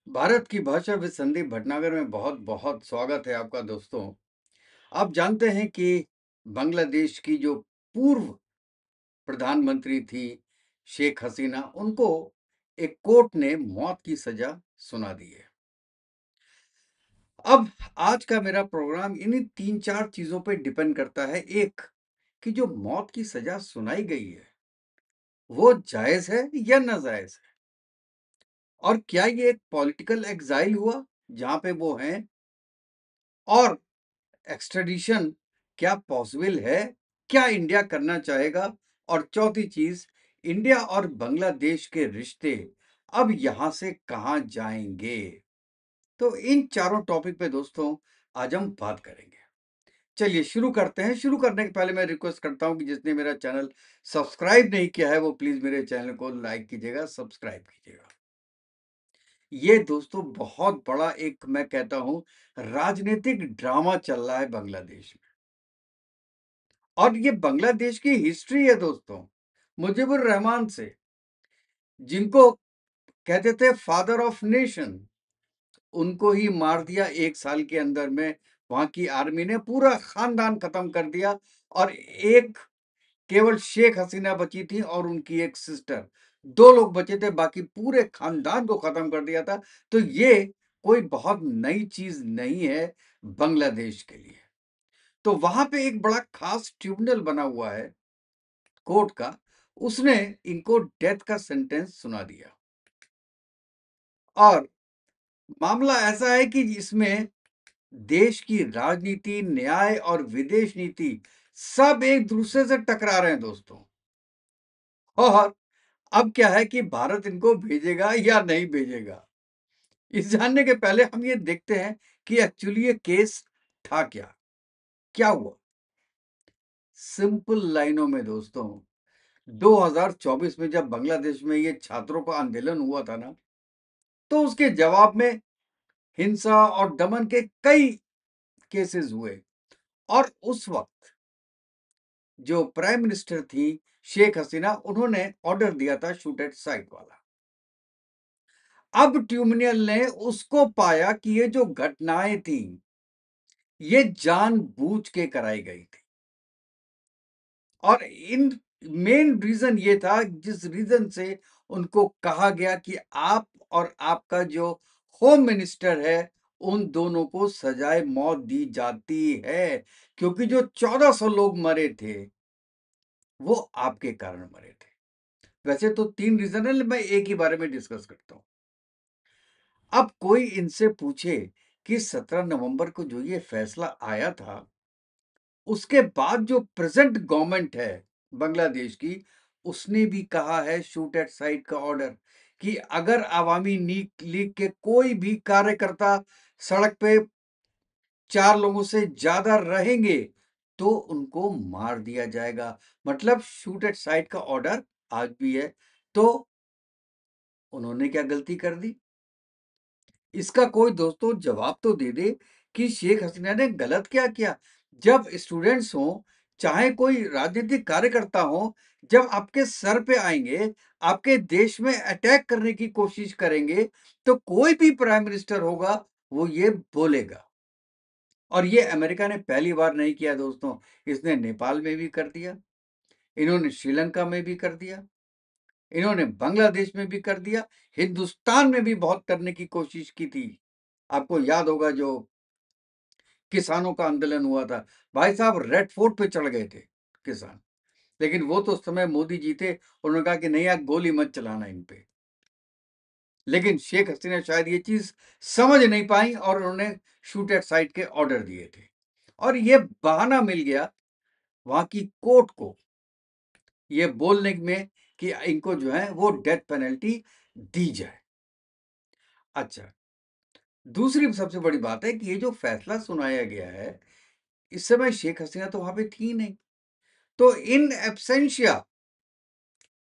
भारत की भाषा विद संदीप भटनागर में बहुत-बहुत स्वागत है आपका दोस्तों। आप जानते हैं कि बांग्लादेश की जो पूर्व प्रधानमंत्री थी शेख हसीना, उनको एक कोर्ट ने मौत की सज़ा सुना दी है। अब आज का मेरा प्रोग्राम इन्हीं 3-4 चीज़ों पे डिपेंड करता है। एक, कि जो मौत की सज़ा सुनाई गई है, वो जायज़ है या नाजायज़ है? और क्या ये एक पॉलिटिकल एक्साइल हुआ, जहाँ पे वो हैं? और एक्सट्रेडिशन क्या पॉसिबल है? क्या इंडिया करना चाहेगा? और चौथी चीज़, इंडिया और बांग्लादेश के रिश्ते अब यहाँ से कहाँ जाएँगे? तो इन चारों टॉपिक पे दोस्तों आज हम बात करेंगे। चलिए शुरू करते हैं। शुरू करने के पहले मैं रिक्वेस्ट करता हूँ कि जिसने मेरा चैनल सब्सक्राइब नहीं किया है, वो प्लीज़ मेरे चैनल को लाइक कीजिएगा, सब्सक्राइब कीजिएगा। ये दोस्तों बहुत बड़ा एक मैं कहता हूँ राजनीतिक ड्रामा चल रहा है बांग्लादेश में। और ये बांग्लादेश की हिस्ट्री है दोस्तों। मुजीबुर रहमान से, जिनको कहते थे फादर ऑफ नेशन, उनको ही मार दिया 1 साल के अंदर में। वहाँ की आर्मी ने पूरा खानदान खत्म कर दिया और एक केवल शेख हसीना बची थी और उनकी एक सिस्टर, 2 लोग बचे थे, बाकी पूरे खानदान को खत्म कर दिया था। तो ये कोई बहुत नई चीज़ नहीं है बांग्लादेश के लिए। तो वहाँ पे एक बड़ा खास ट्रिब्यूनल बना हुआ है कोर्ट का, उसने इनको डेथ का सेंटेंस सुना दिया। और मामला ऐसा है कि इसमें देश की राजनीति, न्याय और विदेश नीति सब एक दूसरे से टकरा रहे हैं दोस्तों। और अब क्या है कि भारत इनको भेजेगा या नहीं भेजेगा? इस जानने के पहले हम ये देखते हैं कि एक्चुअली ये केस था क्या? क्या हुआ? सिंपल लाइनों में दोस्तों, 2024 में जब बांग्लादेश में ये छात्रों का आंदोलन हुआ था ना, तो उसके जवाब में हिंसा और दमन के कई केसेस हुए। और उस वक्त जो प्राइम मिनिस्टर थी शेख हसीना, उन्होंने ऑर्डर दिया था शूट एट साइट वाला। अब ट्रिब्यूनल ने उसको पाया कि ये जो घटनाएं थी, ये जानबूझ के कराई गई थी। और इन मेन रीजन ये था, जिस रीजन से उनको कहा गया कि आप और आपका जो होम मिनिस्टर है, उन दोनों को सजाए मौत दी जाती है, क्योंकि जो 1400 लोग मरे थे, वो आपके कारण मरे थे। वैसे तो 3 रीजन है, मैं एक ही बारे में डिस्कस करता हूँ। अब कोई इनसे पूछे कि 17 नवंबर को जो ये फैसला आया था, उसके बाद जो प्रेजेंट गवर्नमेंट है बांग्लादेश की, उसने भी कहा है शूट एट साइट का ऑर्डर, कि अगर अवामी लीग के कोई भी कार्यकर्ता सड़क पे 4 लोगों से ज्यादा रहेंगे, तो उनको मार दिया जाएगा। मतलब शूट एट साइट का ऑर्डर आज भी है। तो उन्होंने क्या गलती कर दी? इसका कोई दोस्तों जवाब तो दे दे कि शेख हसीना ने गलत क्या किया। जब स्टूडेंट्स हो, चाहे कोई राजनीतिक कार्यकर्ता हो, जब आपके सर पे आएंगे, आपके देश में अटैक करने की कोशिश करेंगे, तो कोई भी प्राइम मिनिस्टर होगा, वो ये बोलेगा। और ये अमेरिका ने पहली बार नहीं किया दोस्तों, इसने नेपाल में भी कर दिया, इन्होंने श्रीलंका में भी कर दिया, इन्होंने बांग्लादेश में भी कर दिया, हिंदुस्तान में भी बहुत करने की कोशिश की थी। आपको याद होगा जो किसानों का आंदोलन हुआ था, भाई साहब रेड फोर्ट पे चढ़ गए थे किसान। लेकिन वो तो उस समय मोदी जी थे, उन्होंने कहा कि नहीं यार, गोली मत चलाना इन पे। लेकिन शेख हसीना शायद ये चीज समझ नहीं पाई और उन्होंने शूट एट साइट के ऑर्डर दिए थे। और ये बहाना मिल गया वहां की कोर्ट को ये बोलने में कि इनको जो है वो डेथ पेनल्टी दी जाए। अच्छा, दूसरी सबसे बड़ी बात है कि ये जो फैसला सुनाया गया है, इस समय शेख हसीना तो वहां पे थी नहीं। तो इन एब्सेंशिया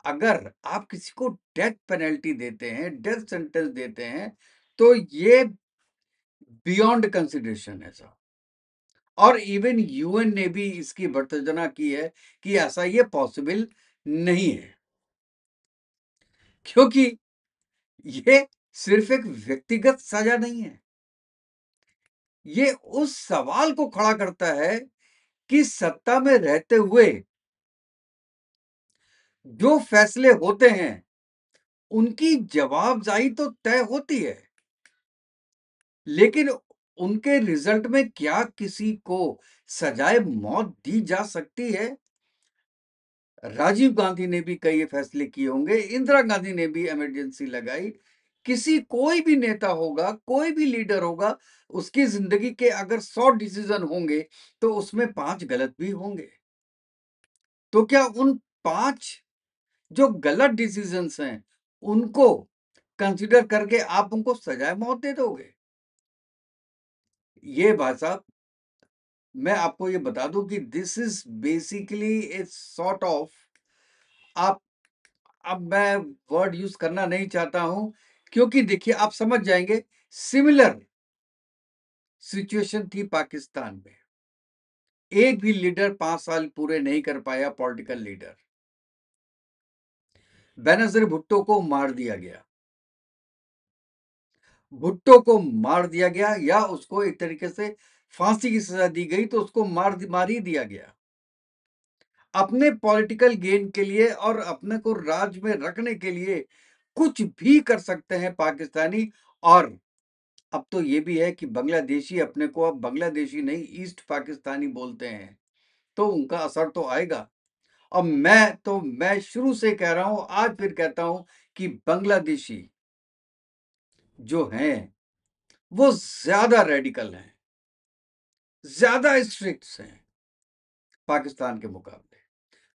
अगर आप किसी को डेथ पेनल्टी देते हैं, डेथ सेंटेंस देते हैं, तो ये बियॉन्ड कंसिडरेशन है साहब। और इवन यूएन ने भी इसकी वर्तना की है कि ऐसा ये पॉसिबल नहीं है, क्योंकि ये सिर्फ एक व्यक्तिगत सजा नहीं है, ये उस सवाल को खड़ा करता है कि सत्ता में रहते हुए जो फैसले होते हैं, उनकी जवाबदेही तो तय होती है, लेकिन उनके रिजल्ट में क्या किसी को सजाए मौत दी जा सकती है? राजीव गांधी ने भी कई फैसले किए होंगे, इंदिरा गांधी ने भी इमरजेंसी लगाई। कोई भी नेता होगा, कोई भी लीडर होगा, उसकी जिंदगी के अगर 100 डिसीजन होंगे, तो उसमें 5 गलत भी होंगे। तो क्या उन 5 जो गलत डिसीजंस हैं, उनको कंसीडर करके आप उनको सजाए मौत दे दोगे? ये भाई साहब, मैं आपको ये बता दूं कि this is basically a sort of, आप, अब मैं वर्ड यूज करना नहीं चाहता हूं, क्योंकि देखिए आप समझ जाएंगे, सिमिलर सिचुएशन थी पाकिस्तान में। एक भी लीडर 5 साल पूरे नहीं कर पाया, पॉलिटिकल लीडर। बेनजीर भुट्टो को मार दिया गया, भुट्टो को मार दिया गया, या उसको एक तरीके से फांसी की सजा दी गई, तो उसको मार ही दिया गया अपने पॉलिटिकल गेन के लिए, और अपने को राज में रखने के लिए कुछ भी कर सकते हैं पाकिस्तानी। और अब तो ये भी है कि बांग्लादेशी अपने को अब बांग्लादेशी नहीं, ईस्ट पाकिस्तानी बोलते हैं, तो उनका असर तो आएगा। अब मैं शुरू से कह रहा हूं, आज फिर कहता हूं कि बांग्लादेशी जो हैं, वो ज्यादा रेडिकल हैं, ज्यादा स्ट्रिक्ट हैं पाकिस्तान के मुकाबले।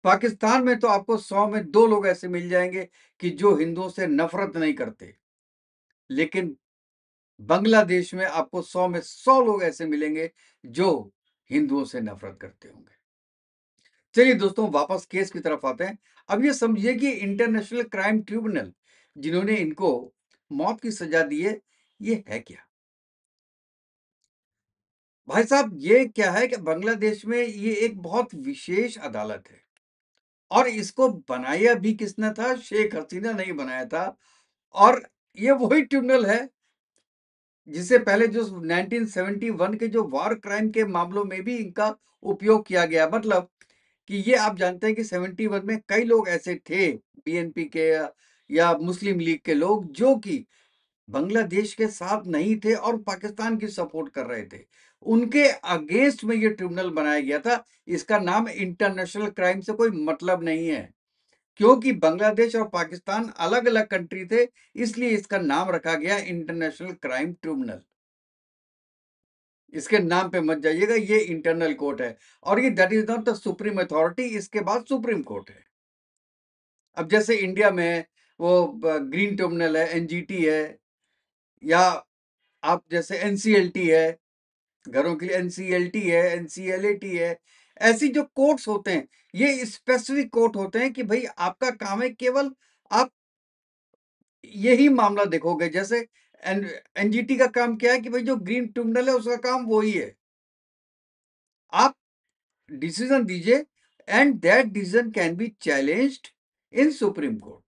पाकिस्तान में तो आपको 100 में 2 लोग ऐसे मिल जाएंगे कि जो हिंदुओं से नफरत नहीं करते, लेकिन बांग्लादेश में आपको 100 में 100 लोग ऐसे मिलेंगे जो हिंदुओं से नफरत करते होंगे। चलिए दोस्तों, वापस केस की तरफ आते हैं। अब ये समझिए कि इंटरनेशनल क्राइम ट्रिब्यूनल, जिन्होंने इनको मौत की सजा दी ये है क्या? भाई साहब, ये क्या है कि बांग्लादेश में ये एक बहुत विशेष अदालत है, और इसको बनाया भी किसने था? शेख हसीना नहीं बनाया था। और ये वही ट्रिब्यूनल है जिसे पहले जो 1971 के जो वॉर क्राइम के मामलों में भी इनका उपयोग किया गया। मतलब कि ये आप जानते हैं कि 71 में कई लोग ऐसे थे, बीएनपी के या मुस्लिम लीग के लोग, जो कि बांग्लादेश के साथ नहीं थे और पाकिस्तान की सपोर्ट कर रहे थे। उनके अगेंस्ट में ये ट्रिब्यूनल बनाया गया था। इसका नाम इंटरनेशनल क्राइम से कोई मतलब नहीं है, क्योंकि बांग्लादेश और पाकिस्तान अलग अलग कंट्री थे, इसलिए इसका नाम रखा गया इंटरनेशनल क्राइम ट्रिब्यूनल। इसके नाम पे मत जाइएगा, ये इंटरनल कोर्ट है, और ये that is not the supreme authority, इसके बाद सुप्रीम कोर्ट है। अब जैसे इंडिया में वो ग्रीन ट्रिब्यूनल है, एनजीटी है, या आप जैसे एनसीएलटी है, घरों के लिए एनसीएलटी है, एनसीएलएटी है। ऐसी जो कोर्ट्स होते हैं, ये स्पेसिफिक कोर्ट होते हैं कि भाई आपका काम है केवल आप यही मामला देखोगे। जैसे एनजीटी का काम क्या है कि भाई जो ग्रीन ट्रिब्यूनल है उसका काम वही है, आप डिसीजन दीजिए, and that decision can be challenged in supreme court.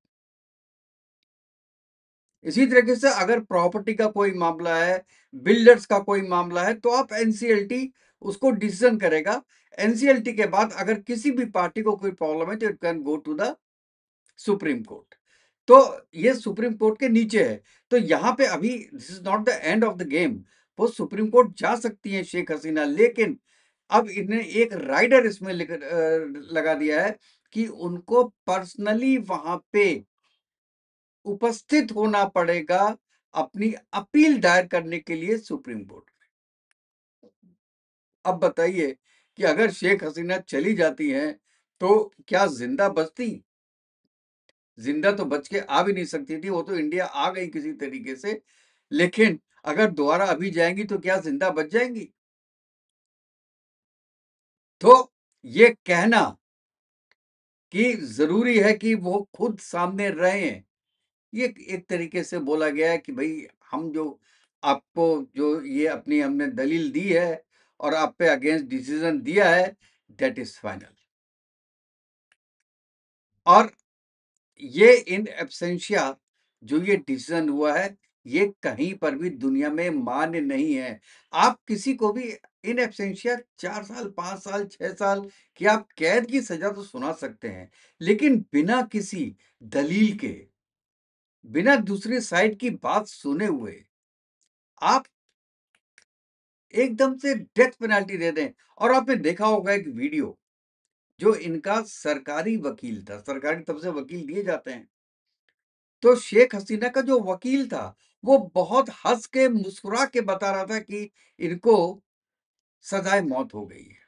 इसी तरीके से अगर प्रॉपर्टी का कोई मामला है, बिल्डर्स का कोई मामला है, तो आप एनसीएलटी उसको डिसीजन करेगा। एनसीएलटी के बाद अगर किसी भी पार्टी को कोई प्रॉब्लम है, तो it can go to the supreme court. तो ये सुप्रीम कोर्ट के नीचे है। तो यहाँ पे अभी this is not the end of the game, वो सुप्रीम कोर्ट जा सकती है शेख हसीना, लेकिन अब इन्हें एक राइडर इसमें लगा दिया है कि उनको पर्सनली वहां पे उपस्थित होना पड़ेगा अपनी अपील दायर करने के लिए सुप्रीम कोर्ट में। अब बताइए कि अगर शेख हसीना चली जाती हैं, तो क्या जिंदा बचती? जिंदा तो बच के आ भी नहीं सकती थी, वो तो इंडिया आ गई किसी तरीके से। लेकिन अगर दोबारा अभी जाएंगी तो क्या जिंदा बच जाएंगी? तो ये कहना कि जरूरी है कि वो खुद सामने रहें, ये एक तरीके से बोला गया है कि भाई हम जो आपको जो ये अपनी हमने दलील दी है और आप पे अगेंस्ट डिसीजन दिया है, दैट इज फाइनल। और ये इन एब्सेंशिया जो ये डिसीजन हुआ है, ये कहीं पर भी दुनिया में मान्य नहीं है। आप किसी को भी इन एब्सेंशिया 4 साल, 5 साल, 6 साल की आप कैद की सज़ा तो सुना सकते हैं, लेकिन बिना किसी दलील के, बिना दूसरी साइड की बात सुने हुए, आप एकदम से डेथ पेनल्टी दे दें। और आपने देखा होगा एक वीडियो, जो इनका सरकारी वकील था, सरकारी तरफ से वकील दिए जाते हैं। तो शेख हसीना का जो वकील था, वो बहुत हँस के, मुस्कुरा के बता रहा था कि इनको सज़ाए मौत हो गई है।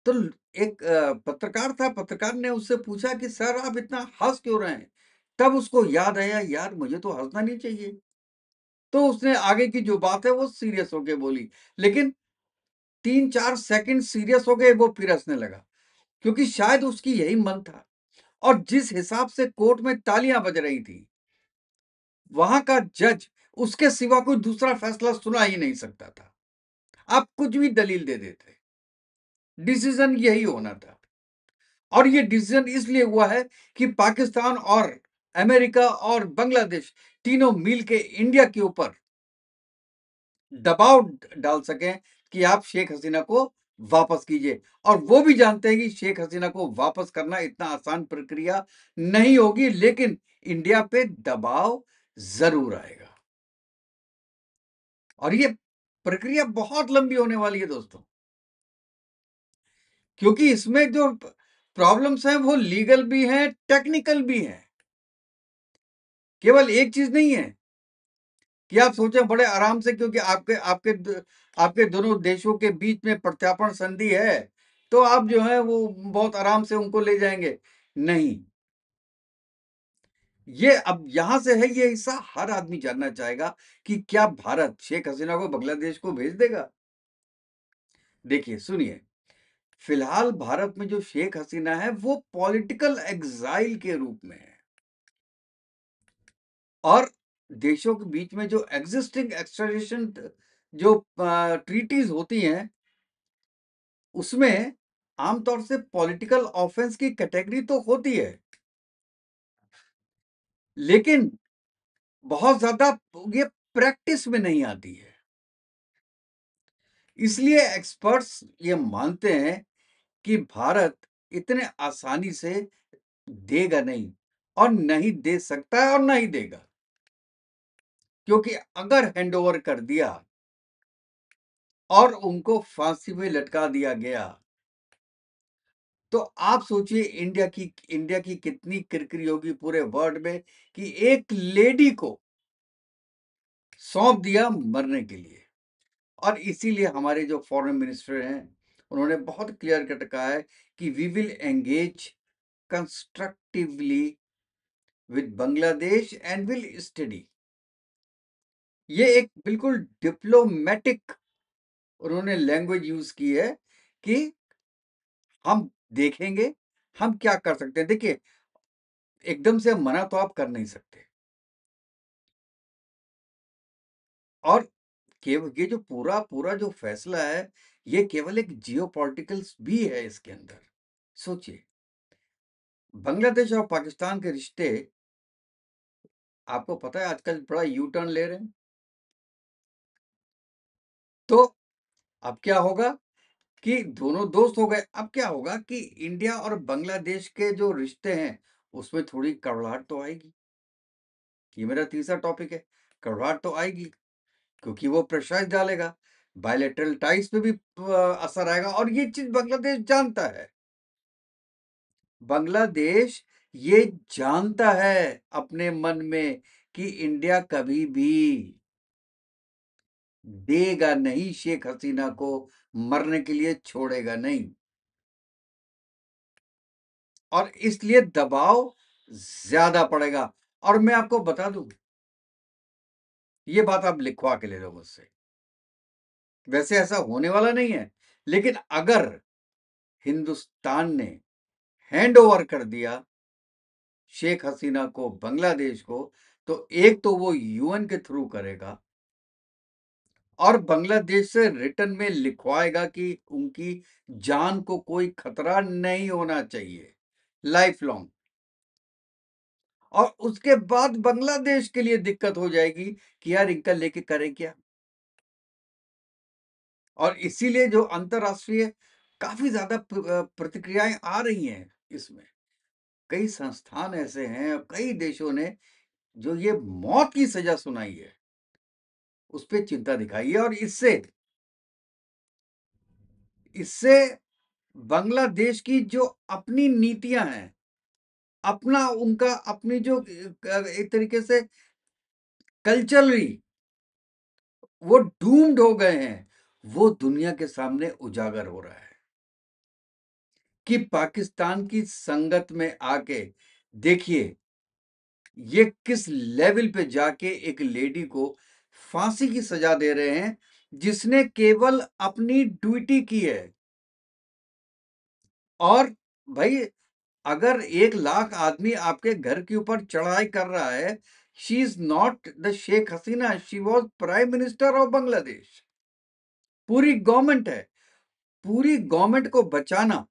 तो एक पत्रकार था, पत्रकार ने उससे पूछा कि सर आप इतना हँस क्यों रहे हैं? तब उसको याद आया, यार मुझे तो हँसना नहीं चाहिए। तो उसने आगे की जो बात है वो सीरियस होके बोली। लेकिन 3-4 सेकंड सीरियस हो गए, वो फिर हँसने लगा, क्योंकि शायद उसकी यही मन था। और जिस हिसाब से कोर्ट में तालियाँ बज रही थी, वहाँ का जज उसके सिवा कोई दूसरा फैसला सुना ही नहीं सकता था। आप कुछ भी दलील दे देते, डिसीजन यही होना था। और ये डिसीजन इसलिए हुआ है कि पाकिस्तान और अमेरिका और बांग्लादेश तीनों मिल के इंडिया के ऊपर दबाव डाल सकें कि आप शेख हसीना को वापस कीजिए। और वो भी जानते हैं कि शेख हसीना को वापस करना इतना आसान प्रक्रिया नहीं होगी, लेकिन इंडिया पे दबाव जरूर आएगा। और ये प्रक्रिया बहुत लंबी होने वाली है दोस्तों, क्योंकि इसमें जो प्रॉब्लम्स हैं वो लीगल भी हैं, टेक्निकल भी हैं। केवल एक चीज नहीं है कि आप सोचें बड़े आराम से, क्योंकि आपके दोनों देशों के बीच में प्रत्यार्पण संधि है, तो आप जो है वो बहुत आराम से उनको ले जाएंगे। नहीं, ये अब यहां से है ये हिस्सा हर आदमी जानना चाहेगा कि क्या भारत शेख हसीना को बांग्लादेश को भेज देगा। देखिए सुनिए, फिलहाल भारत में जो शेख हसीना है वो पॉलिटिकल एग्जाइल के रूप में है। और देशों के बीच में जो एग्जिस्टिंग एक्स्ट्राडिशन जो ट्रीटीज होती हैं, उसमें आमतौर से पॉलिटिकल ऑफेंस की कैटेगरी तो होती है, लेकिन बहुत ज्यादा ये प्रैक्टिस में नहीं आती है। इसलिए एक्सपर्ट्स ये मानते हैं कि भारत इतने आसानी से देगा नहीं, और नहीं दे सकता है और नहीं देगा। क्योंकि अगर हैंडओवर कर दिया और उनको फांसी पे लटका दिया गया, तो आप सोचिए इंडिया की कितनी किरकिरी होगी पूरे वर्ल्ड में कि एक लेडी को सौंप दिया मरने के लिए। और इसीलिए हमारे जो फॉरेन मिनिस्टर हैं, उन्होंने बहुत क्लियर कट कहा है कि we will engage constructively with Bangladesh and will study. ये एक बिल्कुल डिप्लोमेटिक उन्होंने लैंग्वेज यूज की है कि हम देखेंगे हम क्या कर सकते हैं। देखिए, एकदम से मना तो आप कर नहीं सकते। और केवल ये जो पूरा पूरा जो फैसला है, ये केवल एक जियोपॉलिटिकल्स भी है इसके अंदर। सोचिए, बांग्लादेश और पाकिस्तान के रिश्ते, आपको पता है आजकल बड़ा यू टर्न ले रहे हैं। तो अब क्या होगा कि दोनों दोस्त हो गए। अब क्या होगा कि इंडिया और बांग्लादेश के जो रिश्ते हैं, उसमें थोड़ी कड़वाहट तो आएगी। ये मेरा तीसरा टॉपिक है। कड़वाहट तो आएगी, क्योंकि वो प्रेशराइज़ डालेगा, बायलैटरल टाइज़ पे भी असर आएगा, और ये चीज़ बांग्लादेश जानता है। बांग्लादेश ये जानता है अपने मन में कि इंडिया कभी भी देगा नहीं, शेख हसीना को मरने के लिए छोड़ेगा नहीं। और इसलिए दबाव ज़्यादा पड़ेगा। और मैं आपको बता दूँ, ये बात आप लिखवा के ले लो मुझसे। वैसे ऐसा होने वाला नहीं है, लेकिन अगर हिंदुस्तान ने हैंडओवर कर दिया शेख हसीना को बांग्लादेश को, तो एक तो वो यूएन के थ्रू करेगा, और बांग्लादेश से रिटर्न में लिखवाएगा कि उनकी जान को कोई खतरा नहीं होना चाहिए, लाइफ लॉन्ग। और उसके बाद बांग्लादेश के लिए दिक्कत हो जाएगी कि यार इनका लेके करें क्या? और इसीलिए जो अंतर्राष्ट्रीय काफ़ी ज़्यादा प्रतिक्रियाएँ आ रही हैं इसमें। कई संस्थान ऐसे हैं और कई देशों ने जो ये मौत की सज़ा सुनाई है, उस पे चिंता दिखाई है और इससे इससे बांग्लादेश की जो अपनी नीतियाँ हैं, अपना उनका अपनी जो एक तरीके से कल्चरली वो डूम्ड हो गए हैं, वो दुनिया के सामने उजागर हो रहा है कि पाकिस्तान की संगत में आके देखिए, ये किस लेवल पे जाके एक लेडी को फांसी की सजा दे रहे हैं, जिसने केवल अपनी ड्यूटी की है। और भाई अगर 1 लाख आदमी आपके घर के ऊपर चढ़ाई कर रहा है, she is not the Sheikh Hasina, she was prime minister of Bangladesh. पूरी गवर्नमेंट है, पूरी गवर्नमेंट को बचाना,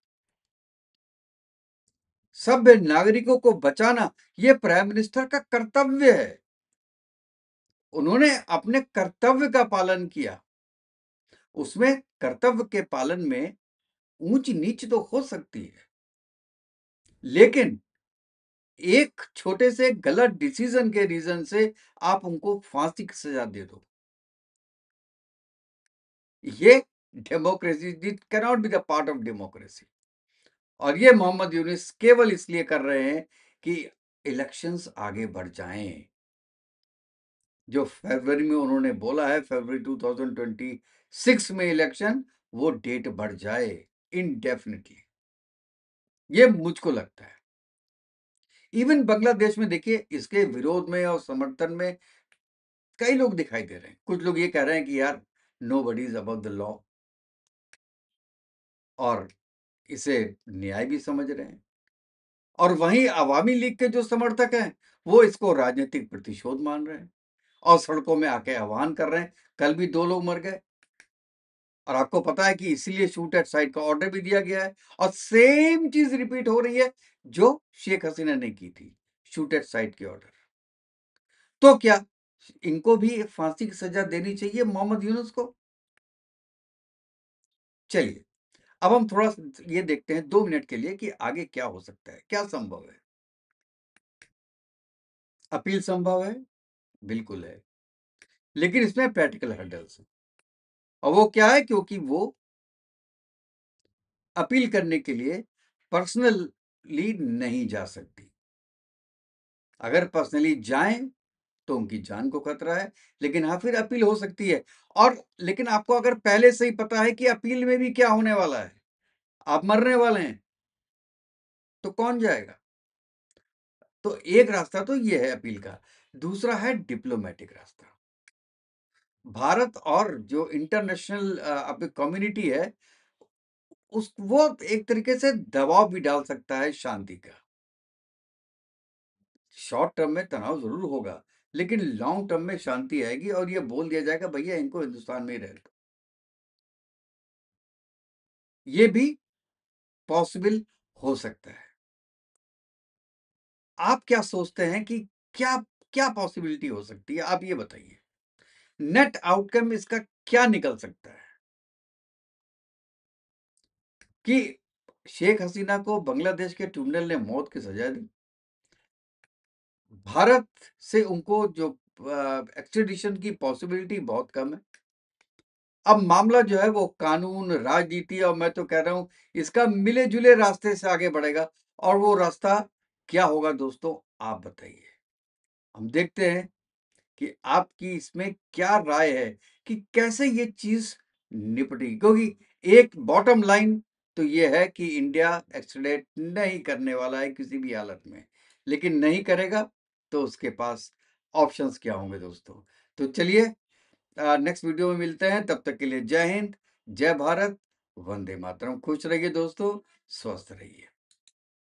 सभ्य नागरिकों को बचाना, ये प्राइम मिनिस्टर का कर्तव्य है। उन्होंने अपने कर्तव्य का पालन किया। उसमें कर्तव्य के पालन में ऊंच नीच तो हो सकती है, लेकिन एक छोटे से गलत डिसीजन के रीजन से आप उनको फांसी की सजा दे दो, ये democracy can not be the part of democracy. और ये मोहम्मद यूनिस केवल इसलिए कर रहे हैं कि इलेक्शंस आगे बढ़ जाएं। जो फरवरी में उन्होंने बोला है, फरवरी 2026 में इलेक्शन, वो डेट बढ़ जाए इनडेफिनिटली, ये मुझको लगता है। इवन बांग्लादेश में देखिए, इसके विरोध में और समर्थन में कई लोग दिखाई दे रहे हैं। कुछ लोग ये कह रहे हैं कि यार nobody is above the law, और इसे न्याय भी समझ रहे हैं। और वहीं अवामी लीग के जो समर्थक हैं, वो इसको राजनीतिक प्रतिशोध मान रहे हैं और सड़कों में आके आह्वान कर रहे हैं। कल भी 2 लोग मर गए और आपको पता है कि इसीलिए शूट एट साइट का ऑर्डर भी दिया गया है और सेम चीज रिपीट हो रही है जो शेख हसीना ने की थी, शूट एट साइट के ऑर्डर। तो क्या इनको भी फांसी की सजा देनी चाहिए मोहम्मद यूनुस को? चलिए, अब हम थोड़ा ये देखते हैं 2 मिनट के लिए कि आगे क्या हो सकता है, क्या संभव है। अपील संभव है, बिल्कुल है, लेकिन इसमें प्रैक्टिकल हर्डल्स हैं। और वो क्या है, क्योंकि वो अपील करने के लिए पर्सनली नहीं जा सकती। अगर पर्सनली जाएं तो उनकी जान को खतरा है, लेकिन हाँ, फिर अपील हो सकती है। और लेकिन आपको अगर पहले से ही पता है कि अपील में भी क्या होने वाला है, आप मरने वाले हैं, तो कौन जाएगा? तो एक रास्ता तो ये है अपील का, दूसरा है डिप्लोमेटिक रास्ता। भारत और जो इंटरनेशनल अब कम्युनिटी है, उस वो एक तरीके से दबाव भी डाल सकता है शांति का। शॉर्ट टर्म में तनाव ज़रूर होगा, लेकिन लॉन्ग टर्म में शांति आएगी और ये बोल दिया जाएगा भैया इनको हिंदुस्तान में ही रहने दो। ये भी पॉसिबल हो सकता है। आप क्या सोचते हैं कि क्या क्या पॉसिबिलिटी हो सकती है? आप ये बताइए। नेट आउटकम इसका क्या निकल सकता है? कि शेख हसीना को बांग्लादेश के ट्रिब्यूनल ने मौत की सजा दी। भारत से उनको जो एक्स्ट्राडिशन की पॉसिबिलिटी बहुत कम है। अब मामला जो है वो कानून, राजनीति और मैं तो कह रहा हूँ इसका मिले-जुले रास्ते से आगे बढ़ेगा। और वो रास्ता क्या होगा दोस्तों, आप बताइए। हम देखते हैं कि आपकी इसमें क्या राय है कि कैसे ये चीज़ निपटेगी? क्योंकि एक बॉटम लाइन तो ये है कि इंडिया एक्स्ट्राडिट नहीं करने वाला है किसी भी हालत में। लेकिन नहीं करेगा तो उसके पास ऑप्शंस क्या होंगे दोस्तों? तो चलिए, नेक्स्ट वीडियो में मिलते हैं। तब तक के लिए जय हिंद, जय भारत, वंदे मातरम। खुश रहिए दोस्तों, स्वस्थ रहिए।